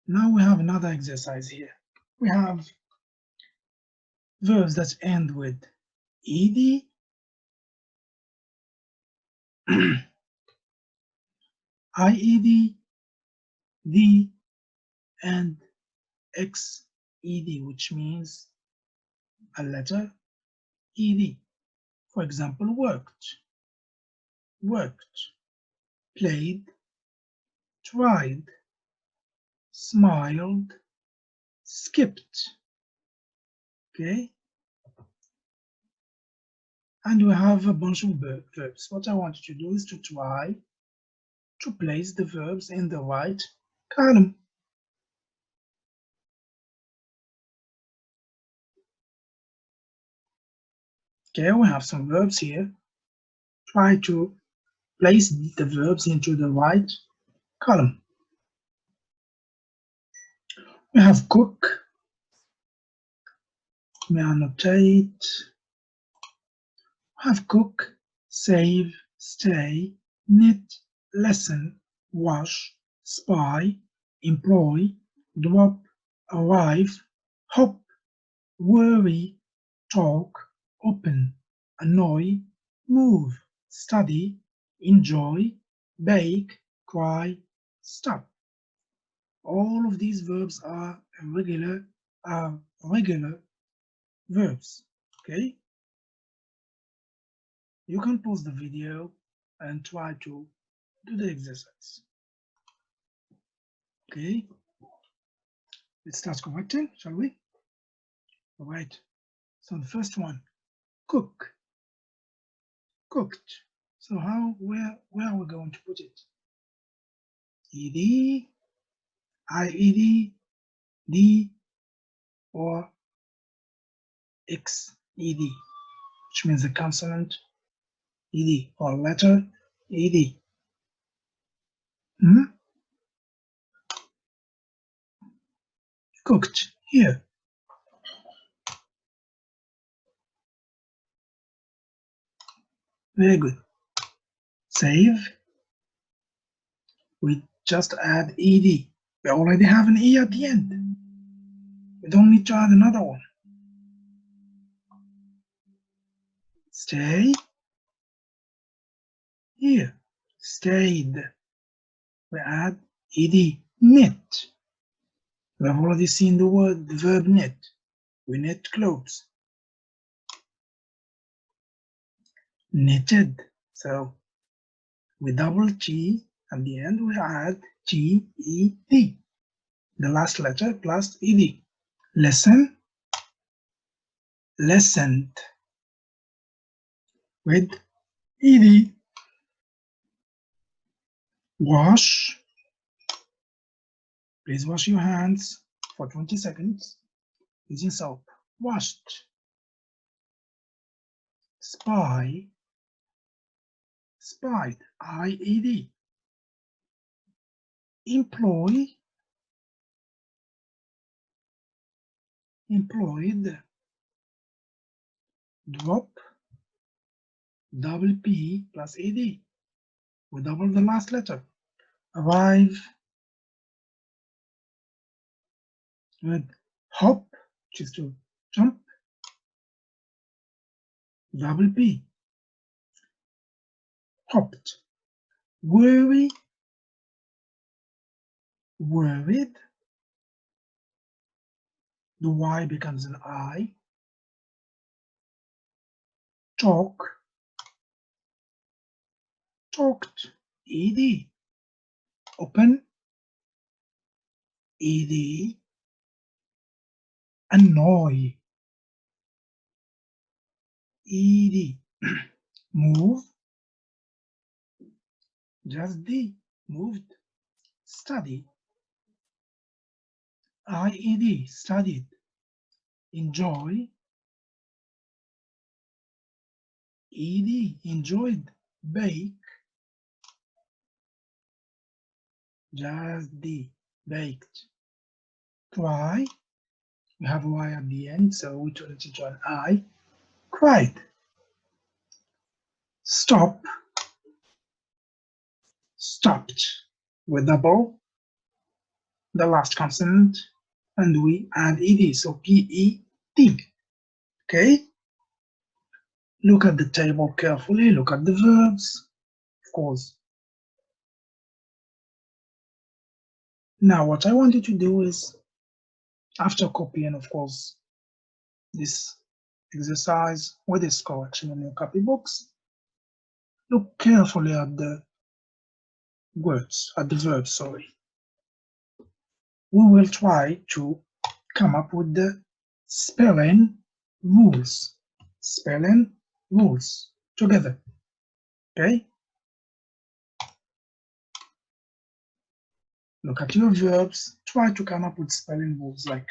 Now we have another exercise here. We have verbs that end with ed, ied, d, and xed, which means a letter ed. For example, worked, played, tried, smiled, skipped. Okay, and we have a bunch of verbs. What I want you to do is to try to place the verbs in the right column. Okay, we have some verbs here. Try to place the verbs into the right column. We have cook. We annotate. We have cook, save, stay, knit, lesson, wash, spy, employ, drop, arrive, hop, worry, talk, open, annoy, move, study, enjoy, bake, cry, stop. All of these verbs are regular verbs. Okay, you can pause the video and try to do the exercise. Okay, let's start correcting, shall we? All right, so the first one, cook, cooked. So where are we going to put it? ed, ied, d, or xed, which means a consonant ed or letter ed. Cooked here. Very good. Save. We just add ed. We already have an e at the end. We don't need to add another one. Stay. Here. Stayed. We add ed. Knit. We have already seen the verb knit. We knit clothes. Knitted. So with double G at the end, we add G-E-D. The last letter plus ed. Lesson, lessened. With ed. Wash. Please wash your hands for 20 seconds using soap. Washed. Spy. Spied. I-E-D. Employ. Employed. Drop. Double P plus ed. We double the last letter. Arrive. With hop, which is to jump. Double P. Hopped. Worry. Worried. The Y becomes an I. Talk. Talked. Ed. Open. Ed. Annoy. Ed. Move. Just D. Moved. Study. IED. Studied. Enjoy. ED. Enjoyed. Bake. Just D. Baked. Cry. We have a Y at the end, so we turn it into an I. Cried. Stop. Stopped. With double. the last consonant, and we add ed, so P-E-T. Okay? Look at the table carefully, look at the verbs, of course. Now, what I want you to do is, after copying, of course, this exercise with this correction in your copybooks, look carefully at the verbs, sorry. We will try to come up with the spelling rules together. Okay? Look at your verbs, try to come up with spelling rules like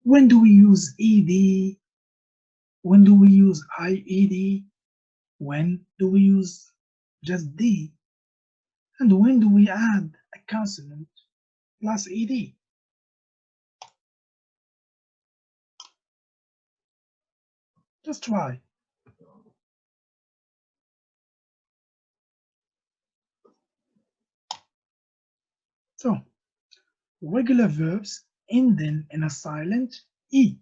when do we use ed, when do we use ied, when do we use just d, and when do we add a consonant plus ed. Just try. So, regular verbs ending in a silent E.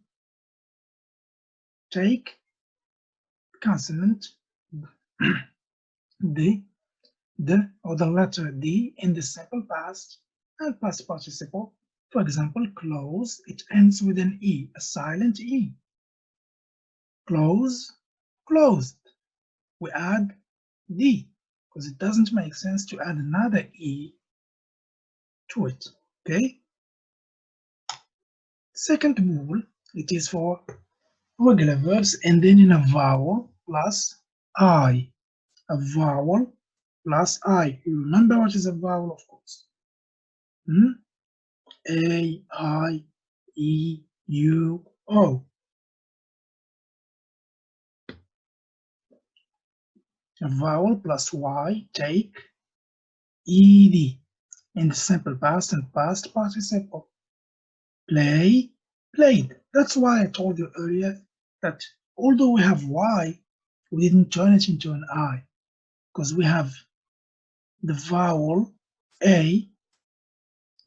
Take consonant D, or the letter D in the simple past and past participle. For example, close, it ends with an E, a silent E. Close, closed. We add D, because it doesn't make sense to add another E to it, okay? Second rule, it is for regular verbs ending in a vowel plus I. A vowel plus I. You remember what is a vowel, of course. A, I, E, U, O. A vowel plus Y, take, ED in the simple past and past participle. Play, played. That's why I told you earlier that although we have Y, we didn't turn it into an I, because we have the vowel A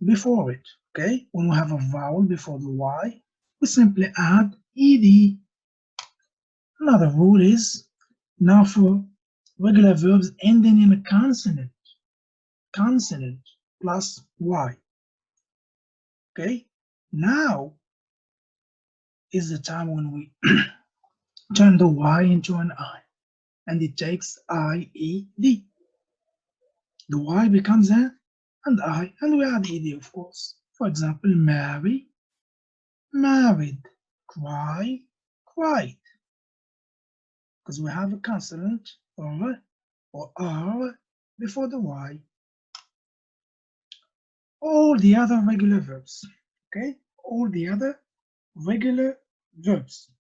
before it, okay? When we have a vowel before the Y, we simply add ED. Another rule is, now for regular verbs ending in a consonant plus Y, okay? Now is the time when we turn the Y into an I, and it takes I-E-D. The Y becomes an and I, and we add ed, of course. For example, marry, married, cry, cried. Because we have a consonant or R before the Y. All the other regular verbs, okay? All the other regular verbs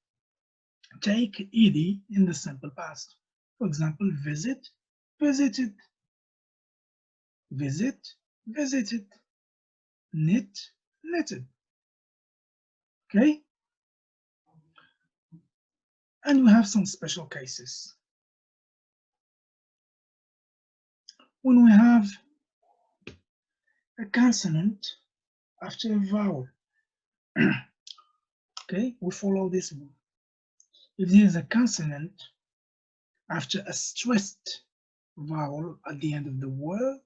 take ed in the simple past. For example, visit, visited, visit, visited, knit, knitted. Okay? And we have some special cases. When we have a consonant after a vowel, okay, we follow this rule. If there is a consonant after a stressed vowel at the end of the word,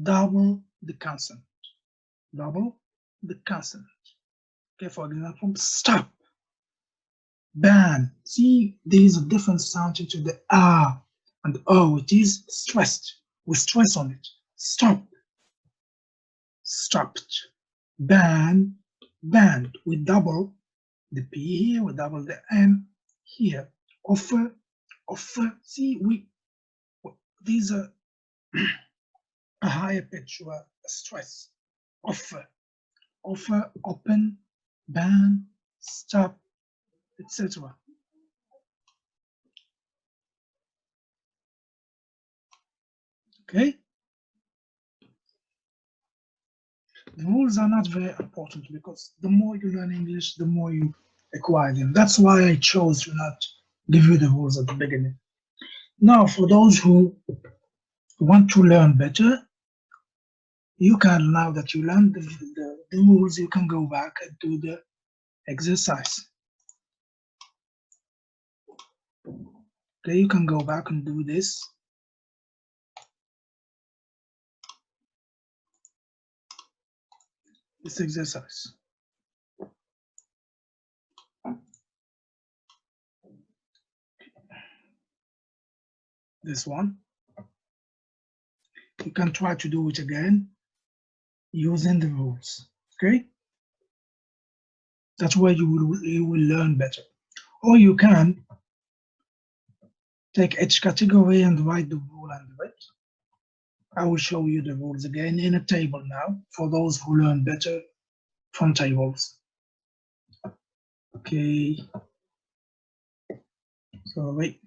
double the consonant. Double the consonant. Okay, for example, stop, ban. See, there is a different sound into the R and O. It is stressed. We stress on it. Stop, stopped. Ban, banned. We double the P here, we double the N here. Offer, offer. See, these are a higher pitch or a stress. Offer, offer, open, ban, stop, etc. Okay? The rules are not very important because the more you learn English, the more you acquire them. That's why I chose to not give you the rules at the beginning. Now, for those who want to learn better, You can, now that you learned the rules, you can go back and do the exercise. Okay, you can go back and do this. This exercise. This one. You can try to do it again using the rules. Okay? That's where you will learn better. Or you can take each category and write the rule under it. I will show you the rules again in a table now for those who learn better from tables. Okay. So wait.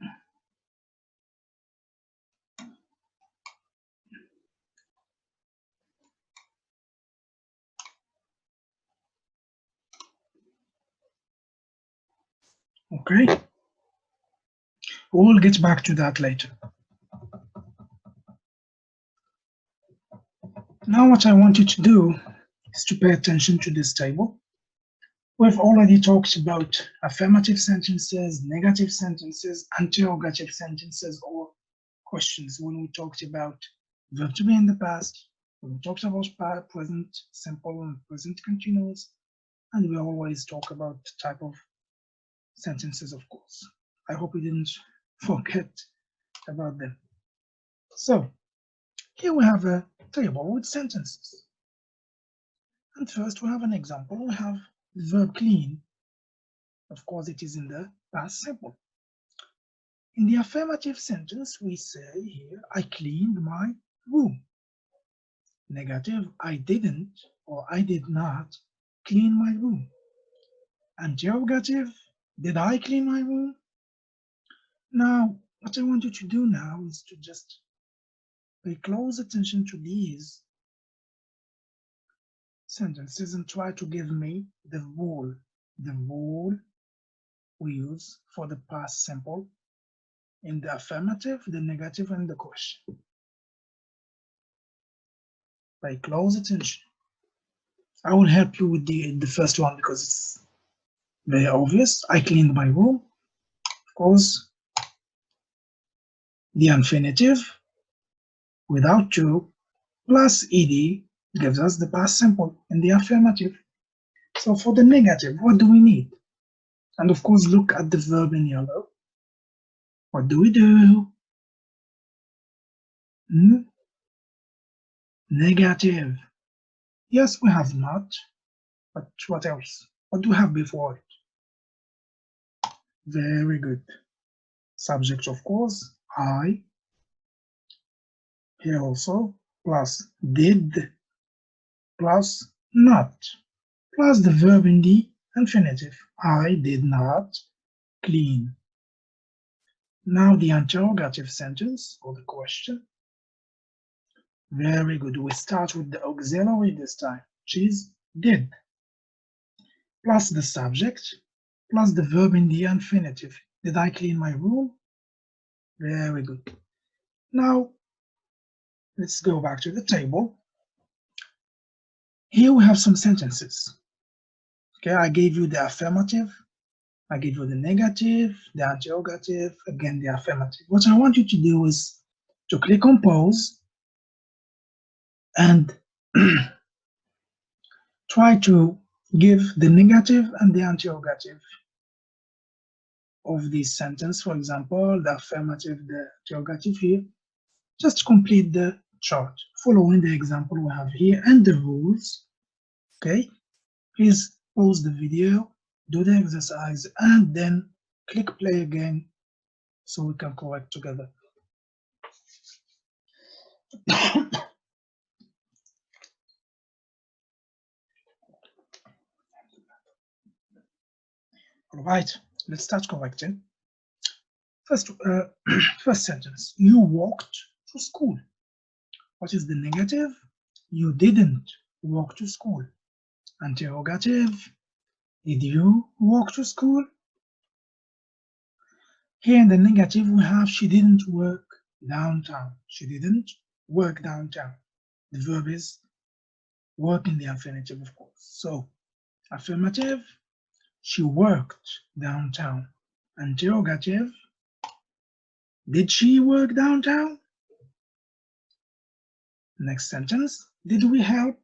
Okay. We'll get back to that later. Now what I want you to do is to pay attention to this table. We've already talked about affirmative sentences, negative sentences, interrogative sentences, or questions when we talked about verb to be in the past, when we talked about present simple and present continuous, and we always talk about the type of sentences, of course. I hope we didn't forget about them. So here we have a table with sentences. And first we have an example. We have the verb clean. Of course, it is in the past simple. In the affirmative sentence, we say here, I cleaned my room. Negative, I didn't or I did not clean my room. Interrogative, did I clean my room? Now, what I want you to do now is to just pay close attention to these sentences and try to give me the rule we use for the past simple in the affirmative, the negative, and the question. Pay close attention. I will help you with the first one because it's very obvious. I cleaned my room. Of course, the infinitive without to plus ed gives us the past simple in the affirmative. So for the negative, what do we need? And of course, look at the verb in yellow. What do we do? Negative. Yes, we have not, but what else? What do we have before it? Very good. Subject, of course, I. Here also, plus did, plus not, plus the verb in the infinitive. I did not clean. Now the interrogative sentence or the question. Very good. We start with the auxiliary this time, which is did, plus the subject, plus the verb in the infinitive. Did I clean my room? Very good. Now, let's go back to the table. Here we have some sentences. Okay, I gave you the affirmative, I gave you the negative, the interrogative, again the affirmative. What I want you to do is to click on pause and try to give the negative and the interrogative of this sentence. For example, the affirmative, the interrogative here. Just complete the chart following the example we have here and the rules. Okay, please pause the video, do the exercise, and then click play again so we can correct together. All right, let's start correcting. First, first sentence, you walked to school. What is the negative? You didn't walk to school. Interrogative, did you walk to school? Here in the negative, we have she didn't work downtown. She didn't work downtown. The verb is Work in the affirmative, of course. So, affirmative, she worked downtown. Interrogative, did she work downtown? Next sentence, did we help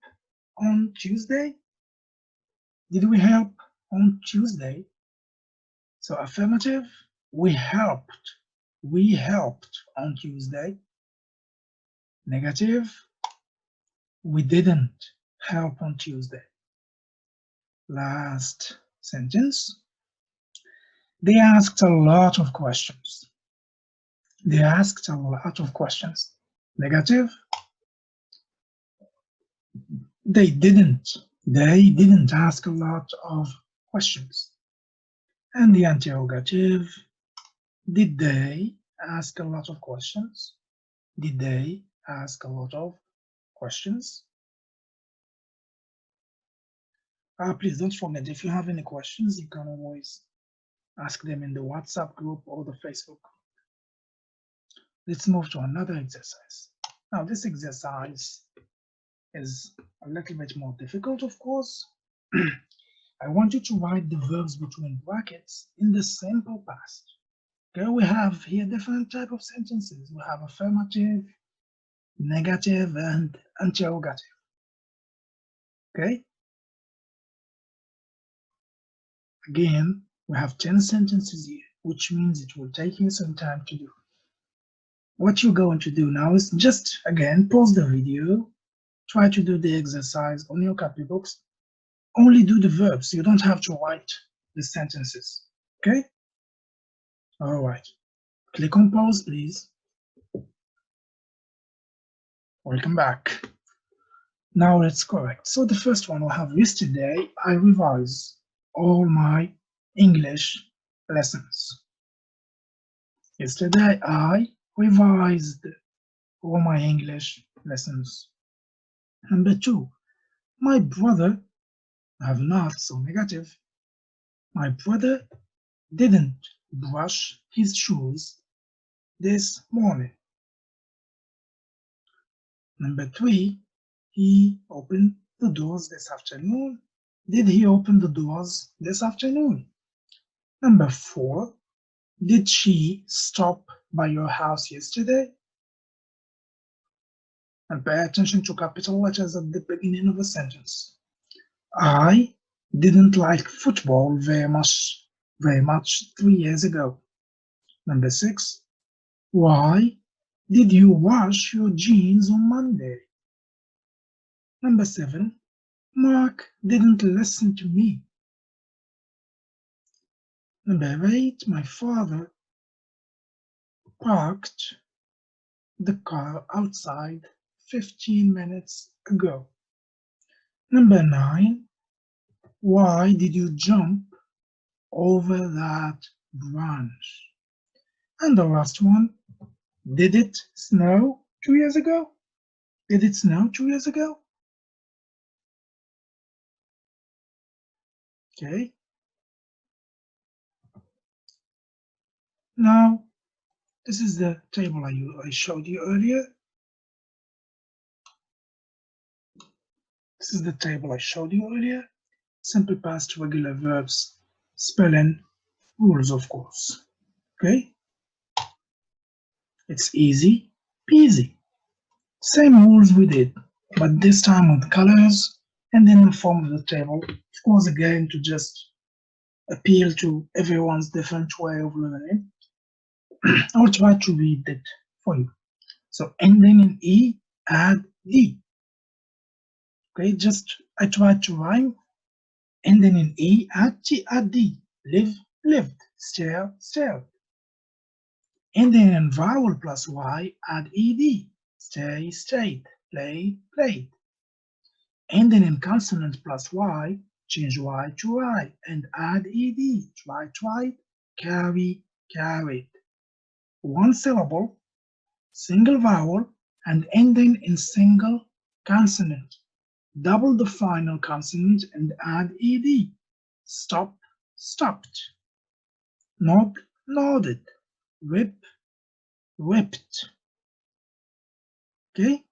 on Tuesday? Did we help on Tuesday? So affirmative, we helped. We helped on Tuesday. Negative, we didn't help on Tuesday. Last sentence, they asked a lot of questions. They asked a lot of questions. Negative, they didn't. They didn't ask a lot of questions. And the interrogative, did they ask a lot of questions? Did they ask a lot of questions? Please don't forget, if you have any questions, you can always ask them in the WhatsApp group or the Facebook. Let's move to another exercise. Now, this exercise is a little bit more difficult, of course. I want you to write the verbs between brackets in the simple past. Okay, we have here different type of sentences. We have affirmative, negative, and interrogative. Okay? Again, we have 10 sentences here, which means it will take you some time to do. What you're going to do now is just, again, pause the video, try to do the exercise on your copybooks. Only do the verbs. You don't have to write the sentences. Okay? All right. Click on pause, please. Welcome back. Now let's correct. So the first one we have, yesterday I revised all my English lessons. Yesterday I revised all my English lessons. Number 2, my brother, I have not, so negative. My brother didn't brush his shoes this morning. Number 3, he opened the doors this afternoon. Did he open the doors this afternoon? Number 4, did she stop by your house yesterday? And pay attention to capital letters at the beginning of a sentence. I didn't like football very much 3 years ago. Number 6, why did you wash your jeans on Monday? Number 7, Mark didn't listen to me. Number 8, my father parked the car outside 15 minutes ago. Number 9, why did you jump over that branch? And the last one, did it snow 2 years ago? Did it snow 2 years ago? Okay. Now, this is the table I showed you earlier. This is the table I showed you earlier. Simple past, regular verbs, spelling, rules, of course. Okay? It's easy peasy. Same rules we did, but this time with colors and in the form of the table. Of course, again, to just appeal to everyone's different way of learning. I'll try to read it for you. So ending in E, add D. Okay, just I tried to rhyme. Ending in E, add T, add D. Live, lived. Stare, stared. Ending in vowel plus Y, add ED. Stay, stayed. Play, played. Ending in consonant plus Y, change Y to I and add ED. Try, tried. Carry, carried. One syllable, single vowel, and ending in single consonant. Double the final consonant and add ed. Stop, stopped. Nod, nodded. Whip, whipped. Okay?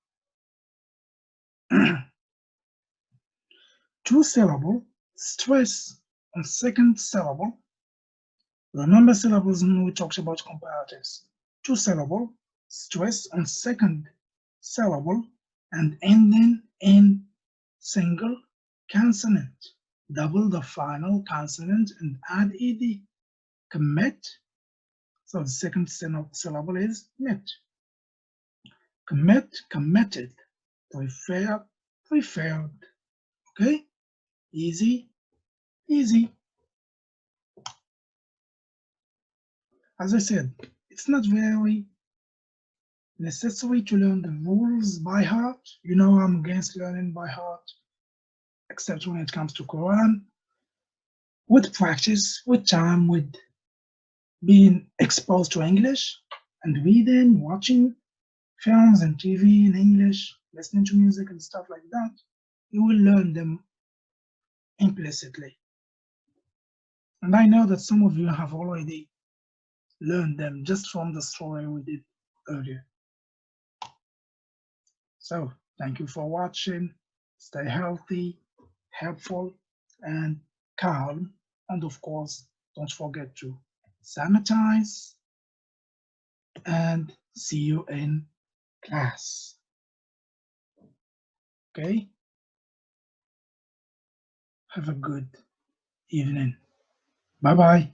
two syllable, stress on second syllable. Remember syllables when we talked about comparatives. Two syllable, stress on second syllable, and ending in single consonant. Double the final consonant and add ed. Commit. So the second syllable is mit. Commit, committed. Prefer, preferred. Okay? Easy, easy. As I said, it's not very necessary to learn the rules by heart. You know I'm against learning by heart, except when it comes to Quran. With practice, with time, with being exposed to English and reading, watching films and TV in English, listening to music and stuff like that, you will learn them implicitly. And I know that some of you have already learned them just from the story we did earlier. So thank you for watching. Stay healthy, helpful, and calm. And of course, don't forget to sanitize, and see you in class. Okay? Have a good evening. Bye-bye.